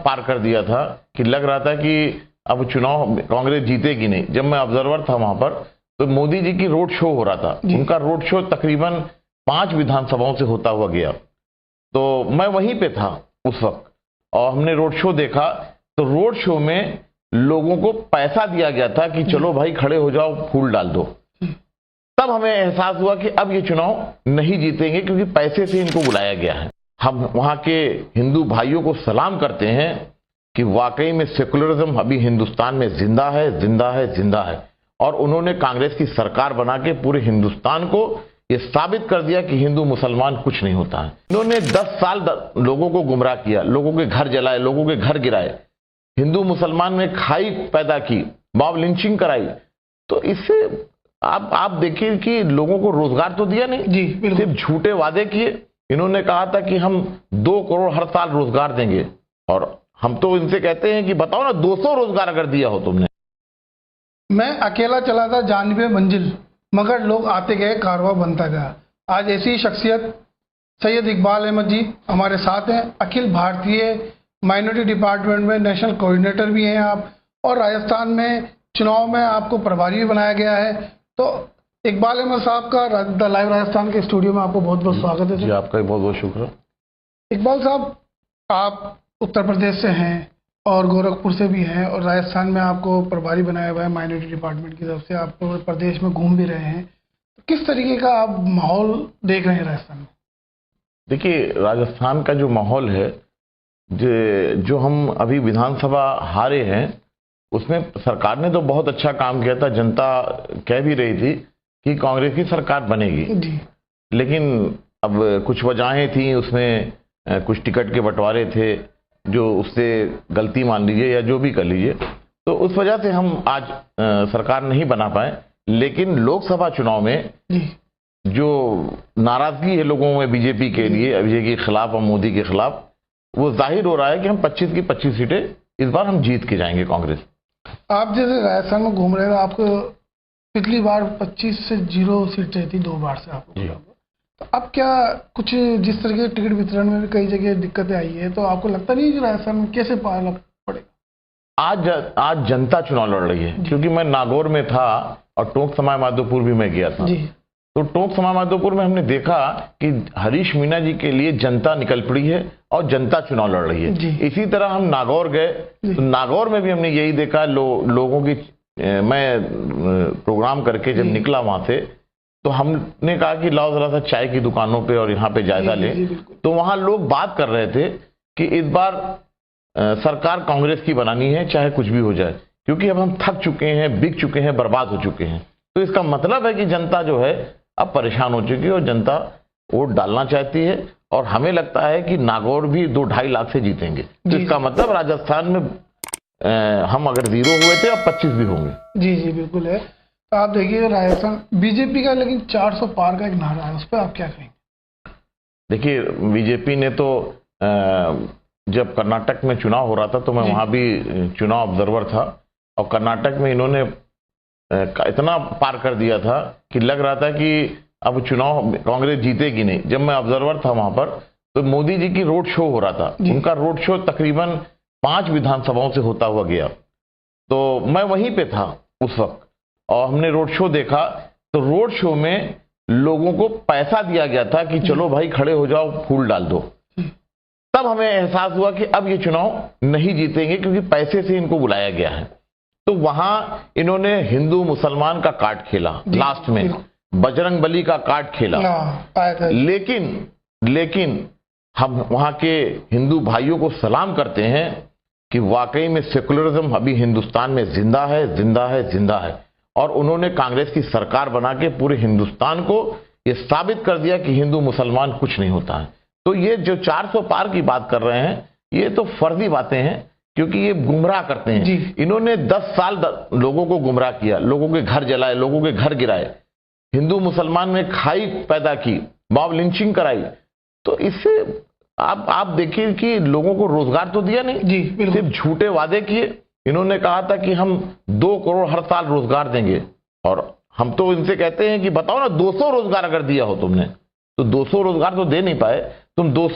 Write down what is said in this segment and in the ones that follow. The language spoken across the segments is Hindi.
पार कर दिया था कि लग रहा था कि अब चुनाव कांग्रेस जीतेगी नहीं। जब मैं ऑब्जर्वर था वहां पर तो मोदी जी की रोड शो हो रहा था। उनका रोड शो तकरीबन 5 विधानसभाओं से होता हुआ गया। तो मैं वहीं पे था उस वक्त और हमने रोड शो देखा। तो रोड शो में लोगों को पैसा दिया गया था कि चलो भाई खड़े हो जाओ, फूल डाल दो। तब हमें एहसास हुआ कि अब ये चुनाव नहीं जीतेंगे क्योंकि पैसे से इनको बुलाया गया है। हम वहां के हिंदू भाइयों को सलाम करते हैं कि वाकई में सेकुलरिज्म अभी हिंदुस्तान में जिंदा है, जिंदा है, जिंदा है। और उन्होंने कांग्रेस की सरकार बना के पूरे हिंदुस्तान को ये साबित कर दिया कि हिंदू मुसलमान कुछ नहीं होता है। इन्होंने 10 साल लोगों को गुमराह किया, लोगों के घर जलाए, लोगों के घर गिराए, हिंदू मुसलमान में खाई पैदा की, मॉब लिंचिंग कराई। तो इससे आप देखिए कि लोगों को रोजगार तो दिया नहीं जी, सिर्फ झूठे वादे किए। इन्होंने कहा था कि हम 2 करोड़ हर साल रोजगार देंगे और हम तो इनसे कहते हैं कि बताओ ना 200 रोजगार अगर दिया हो तुमने। मैं अकेला चला था जानिबे मंजिल, मगर लोग आते गए कारवां बनता गया। आज ऐसी शख्सियत सैयद इकबाल अहमद जी हमारे साथ हैं। अखिल भारतीय माइनॉरिटी डिपार्टमेंट में नेशनल कोऑर्डिनेटर भी हैं आप, और राजस्थान में चुनाव में आपको प्रभारी भी बनाया गया है। तो इकबाल अहमद साहब का द लाइव राजस्थान के स्टूडियो में आपको बहुत बहुत स्वागत है जी। आपका भी बहुत बहुत शुक्र। इकबाल साहब, आप उत्तर प्रदेश से हैं और गोरखपुर से भी हैं, और राजस्थान में आपको प्रभारी बनाया हुआ है माइनॉरिटी डिपार्टमेंट की तरफ से। आप प्रदेश में घूम भी रहे हैं, तो किस तरीके का आप माहौल देख रहे हैं राजस्थान में? देखिए, राजस्थान का जो माहौल है, जो हम अभी विधानसभा हारे हैं, उसमें सरकार ने तो बहुत अच्छा काम किया था। जनता कह भी रही थी कि कांग्रेस की सरकार बनेगी जी। लेकिन अब कुछ वजहें थी, उसमें कुछ टिकट के बंटवारे थे जो उससे गलती मान लीजिए या जो भी कर लीजिए, तो उस वजह से हम आज सरकार नहीं बना पाए। लेकिन लोकसभा चुनाव में जो नाराजगी है लोगों में बीजेपी के लिए, बीजेपी के खिलाफ और मोदी के खिलाफ, वो जाहिर हो रहा है कि हम 25 की 25 सीटें इस बार हम जीत के जाएंगे कांग्रेस। आप जैसे राजस्थान में घूम रहे हो, आपको पिछली बार 25 से 0 सीट रहती, 2 बार से आपको, तो अब क्या कुछ जिस तरह के टिकट वितरण में भी कई जगह दिक्कतें आई है, तो आपको लगता नहीं है कि राजस्थान में कैसे पाला पड़ेगा? आज जनता चुनाव लड़ रही है, क्योंकि मैं नागौर में था और टोंक समाय माधोपुर भी मैं गया था। तो टोंक समाय माधोपुर में हमने देखा कि हरीश मीणा जी के लिए जनता निकल पड़ी है और जनता चुनाव लड़ रही है। इसी तरह हम नागौर गए, तो नागौर में भी हमने यही देखा। लोगों की मैं प्रोग्राम करके जब निकला वहां से, तो हमने कहा कि लाओ जरा सा चाय की दुकानों पे और यहाँ पे जायजा लें। तो वहां लोग बात कर रहे थे कि इस बार सरकार कांग्रेस की बनानी है, चाहे कुछ भी हो जाए, क्योंकि अब हम थक चुके हैं, बिक चुके हैं, बर्बाद हो चुके हैं। तो इसका मतलब है कि जनता जो है अब परेशान हो चुकी है और जनता वोट डालना चाहती है। और हमें लगता है कि नागौर भी 2-2.5 लाख से जीतेंगे। तो इसका मतलब राजस्थान में हम अगर 0 हुए थे, अब 25 भी होंगे। जी जी बिल्कुल है। तो आप देखिए राजस्थान बीजेपी का लेकिन 400 पार का एक नारा है, उस पर आप क्या कहेंगे? देखिए, बीजेपी ने तो जब कर्नाटक में चुनाव हो रहा था तो मैं वहां भी चुनाव ऑब्जर्वर था, और कर्नाटक में इन्होंने इतना पार कर दिया था कि लग रहा था कि अब चुनाव कांग्रेस जीतेगी नहीं। जब मैं ऑब्जर्वर था वहां पर तो मोदी जी की रोड शो हो रहा था। उनका रोड शो तकरीबन 5 विधानसभाओं से होता हुआ गया। तो मैं वहीं पे था उस वक्त और हमने रोड शो देखा। तो रोड शो में लोगों को पैसा दिया गया था कि चलो भाई खड़े हो जाओ, फूल डाल दो। तब हमें एहसास हुआ कि अब ये चुनाव नहीं जीतेंगे क्योंकि पैसे से इनको बुलाया गया है। तो वहां इन्होंने हिंदू मुसलमान का कार्ड खेला, लास्ट में बजरंगबली का कार्ड खेला। लेकिन हम वहां के हिंदू भाइयों को सलाम करते हैं कि वाकई में सेकुलरिज्म अभी हिंदुस्तान में जिंदा है, जिंदा है, जिंदा है। और उन्होंने कांग्रेस की सरकार बना के पूरे हिंदुस्तान को ये साबित कर दिया कि हिंदू मुसलमान कुछ नहीं होता है। तो ये जो 400 पार की बात कर रहे हैं, ये तो फर्जी बातें हैं, क्योंकि ये गुमराह करते हैं। इन्होंने 10 साल लोगों को गुमराह किया, लोगों के घर जलाए, लोगों के घर गिराए, हिंदू मुसलमान में खाई पैदा की, मॉब लिंचिंग कराई। तो इससे आप देखिए कि लोगों को रोजगार तो दिया नहीं, सिर्फ झूठे वादे किए। इन्होंने कहा था कि हम 2 करोड़ हर साल रोजगार देंगे, और हम तो इनसे कहते हैं कि बताओ ना 200 रोजगार अगर दिया हो तुमने, तो 200 रोजगार तो दे नहीं पाए। तुम 2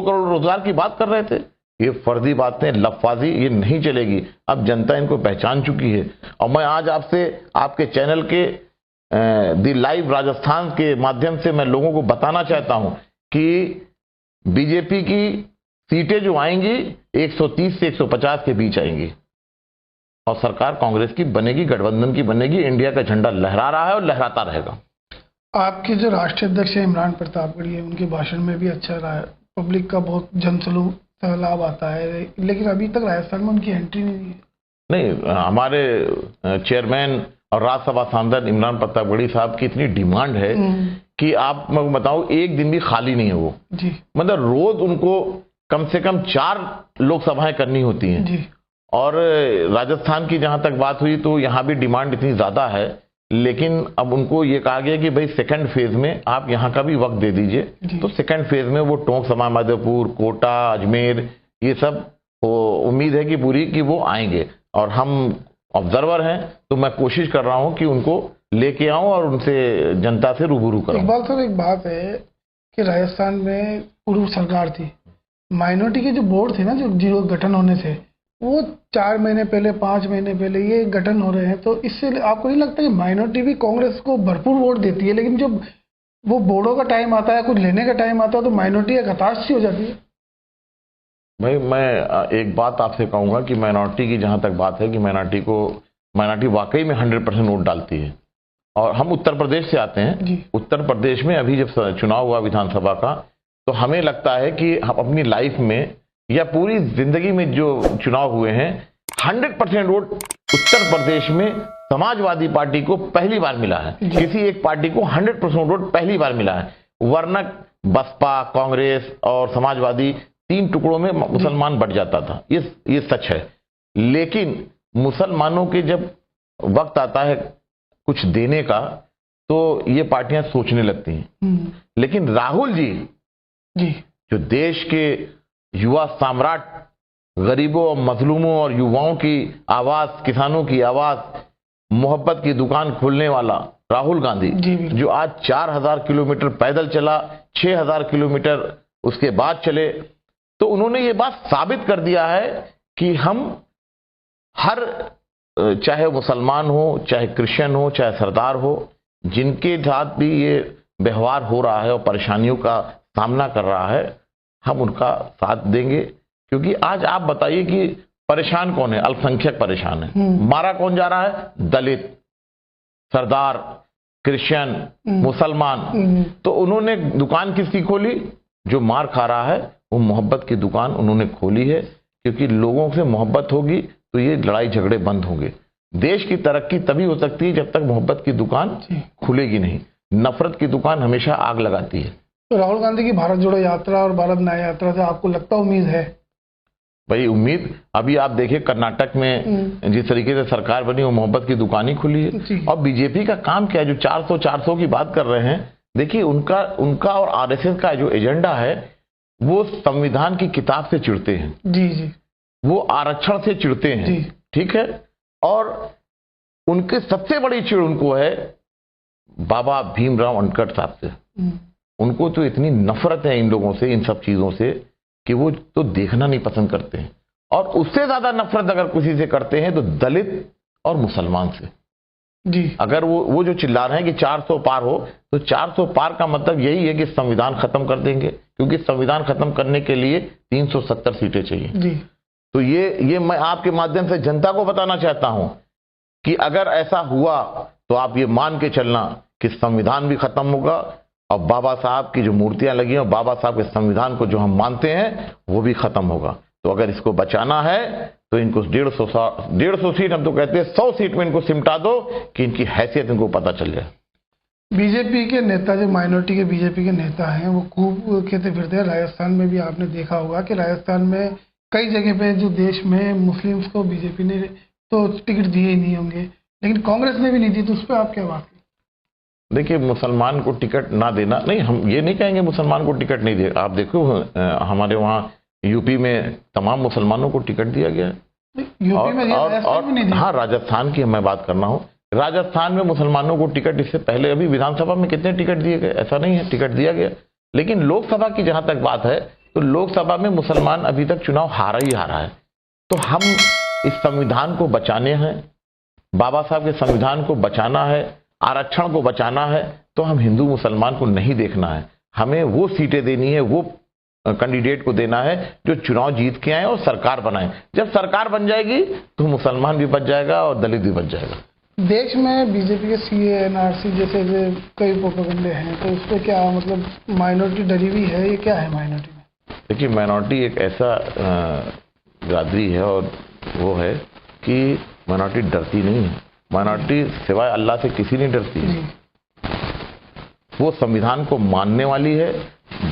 करोड़ रोजगार की बात कर रहे थे। ये फर्जी बातें, लफाजी, ये नहीं चलेगी। अब जनता इनको पहचान चुकी है। और मैं आज आपसे, आपके चैनल के दी लाइव राजस्थान के माध्यम से मैं लोगों को बताना चाहता हूं कि बीजेपी की सीटें जो आएंगी 130 से 150 के बीच आएंगी और सरकार कांग्रेस की बनेगी, गठबंधन की बनेगी। इंडिया का झंडा लहरा रहा है और लहराता रहेगा। आपके जो राष्ट्रीय अध्यक्ष है इमरान प्रतापगढ़ी है, उनके भाषण में भी अच्छा रहा है, पब्लिक का बहुत जनसलूक लाभ आता है, लेकिन अभी तक राजस्थान में उनकी एंट्री नहीं है। नहीं, हमारे चेयरमैन और राज्यसभा सांसद इमरान प्रतापगढ़ी साहब की इतनी डिमांड है कि आप, मैं बताऊं, एक दिन भी खाली नहीं है वो जी। मतलब रोज उनको कम से कम 4 लोकसभाएं करनी होती हैं जी। और राजस्थान की जहां तक बात हुई तो यहां भी डिमांड इतनी ज्यादा है, लेकिन अब उनको ये कहा गया कि भाई सेकंड फेज में आप यहां का भी वक्त दे दीजिए। तो सेकंड फेज में वो टोंक, समा माधोपुर, कोटा, अजमेर, ये सब उम्मीद है कि पूरी कि वो आएंगे और हम ऑब्जर्वर हैं, तो मैं कोशिश कर रहा हूं कि उनको लेके आऊं और उनसे जनता से रूबरू कराऊं। इकबाल साहब, एक बात है कि राजस्थान में पूर्व सरकार थी, माइनॉरिटी के जो बोर्ड थे ना, जो गठन होने थे, वो 4 महीने पहले, 5 महीने पहले ये गठन हो रहे हैं। तो इससे आपको नहीं लगता कि माइनॉरिटी भी कांग्रेस को भरपूर वोट देती है, लेकिन जब वो बोर्डों का टाइम आता है, कुछ लेने का टाइम आता है, तो माइनॉरिटी एक हताश सी हो जाती है? भाई, मैं एक बात आपसे कहूंगा कि माइनॉरिटी की जहां तक बात है कि माइनॉरिटी वाकई में 100% वोट डालती है। और हम उत्तर प्रदेश से आते हैं। उत्तर प्रदेश में अभी जब चुनाव हुआ विधानसभा का, तो हमें लगता है कि हम अपनी लाइफ में या पूरी जिंदगी में जो चुनाव हुए हैं, 100% वोट उत्तर प्रदेश में समाजवादी पार्टी को पहली बार मिला है। किसी एक पार्टी को 100% वोट पहली बार मिला है, वरना बसपा, कांग्रेस और समाजवादी 3 टुकड़ों में मुसलमान बट जाता था। ये सच है। लेकिन मुसलमानों के जब वक्त आता है कुछ देने का, तो ये पार्टियां सोचने लगती हैं। लेकिन राहुल जी जो देश के युवा सम्राट, गरीबों और मजलूमों और युवाओं की आवाज, किसानों की आवाज, मोहब्बत की दुकान खोलने वाला राहुल गांधी, जो आज 4000 किलोमीटर पैदल चला, 6000 किलोमीटर उसके बाद चले, तो उन्होंने ये बात साबित कर दिया है कि हम हर, चाहे मुसलमान हो, चाहे क्रिश्चियन हो, चाहे सरदार हो, जिनके साथ भी ये व्यवहार हो रहा है और परेशानियों का सामना कर रहा है, हम उनका साथ देंगे। क्योंकि आज आप बताइए कि परेशान कौन है? अल्पसंख्यक परेशान है। मारा कौन जा रहा है? दलित, सरदार, क्रिश्चियन, मुसलमान। तो उन्होंने दुकान किसकी खोली? जो मार खा रहा है, वो मोहब्बत की दुकान उन्होंने खोली है। क्योंकि लोगों से मोहब्बत होगी तो ये लड़ाई झगड़े बंद होंगे। देश की तरक्की तभी हो सकती है जब तक मोहब्बत की दुकान खुलेगी नहीं। नफरत की दुकान हमेशा आग लगाती है। तो राहुल गांधी की भारत जोड़ो यात्रा और भारत न्याय यात्रा से आपको लगता, उम्मीद है? भाई, उम्मीद अभी आप देखिए कर्नाटक में जिस तरीके से सरकार बनी, वो मोहब्बत की दुकान ही खुली है। और बीजेपी का काम क्या है? जो 400 की बात कर रहे हैं, देखिए उनका और आरएसएस का जो एजेंडा है, वो संविधान की किताब से चिढ़ते हैं। जी। वो आरक्षण से चिढ़ते हैं। ठीक है। और उनके सबसे बड़ी चिढ़ उनको है बाबा भीमराव अम्बेडकर साहब से। उनको तो इतनी नफरत है इन लोगों से, इन सब चीजों से, कि वो तो देखना नहीं पसंद करते हैं। और उससे ज्यादा नफरत अगर किसी से करते हैं तो दलित और मुसलमान से। अगर वो जो चिल्ला रहे हैं कि 400 पार हो, तो 400 पार का मतलब यही है कि संविधान खत्म कर देंगे। क्योंकि संविधान खत्म करने के लिए 370 सीटें चाहिए। तो ये मैं आपके माध्यम से जनता को बताना चाहता हूं कि अगर ऐसा हुआ तो आप ये मान के चलना कि संविधान भी खत्म होगा और बाबा साहब की जो मूर्तियां लगी हैं और बाबा साहब के संविधान को जो हम मानते हैं वो भी खत्म होगा। तो अगर इसको बचाना है तो इनको 150 सीट, हम तो कहते हैं 100 सीट में इनको सिमटा दो कि इनकी हैसियत इनको पता चल जाए। बीजेपी के नेता, जो माइनॉरिटी के बीजेपी के नेता हैं, वो खूब कहते फिरते हैं। राजस्थान में भी आपने देखा होगा कि राजस्थान में कई जगह पे जो देश में मुस्लिम्स को बीजेपी ने तो टिकट दिए ही नहीं होंगे, लेकिन कांग्रेस ने भी नहीं दी। तो उस पर आप क्या बात? देखिए, मुसलमान को टिकट ना देना नहीं, हम ये नहीं कहेंगे मुसलमान को टिकट नहीं दे। आप देखो हमारे वहाँ यूपी में तमाम मुसलमानों को टिकट दिया गया है। यूपी में नहीं दिया। हाँ, राजस्थान की मैं बात करना हूँ। राजस्थान में मुसलमानों को टिकट इससे पहले अभी विधानसभा में कितने टिकट दिए गए? ऐसा नहीं है, टिकट दिया गया। लेकिन लोकसभा की जहां तक बात है, तो लोकसभा में मुसलमान अभी तक चुनाव हारा ही हारा है। तो हम इस संविधान को बचाने हैं, बाबा साहब के संविधान को बचाना है, आरक्षण को बचाना है, तो हम हिंदू मुसलमान को नहीं देखना है। हमें वो सीटें देनी है, वो कैंडिडेट को देना है जो चुनाव जीत के आए और सरकार बनाए। जब सरकार बन जाएगी तो मुसलमान भी बच जाएगा और दलित भी बच जाएगा। देश में बीजेपी के सीए एनआरसी जैसे कई प्रोपेगेंडे हैं, तो इस पे क्या मतलब माइनॉरिटी डरी हुई है, ये क्या है माइनॉरिटी में? देखिए, माइनॉरिटी एक ऐसा बिरादरी है और वो है कि माइनॉरिटी डरती नहीं है। माइनॉरिटी सिवाय अल्लाह से किसी नहीं डरती है। वो संविधान को मानने वाली है,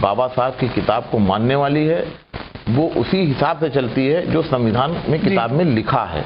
बाबा साहब की किताब को मानने वाली है, वो उसी हिसाब से चलती है जो संविधान में किताब में लिखा है।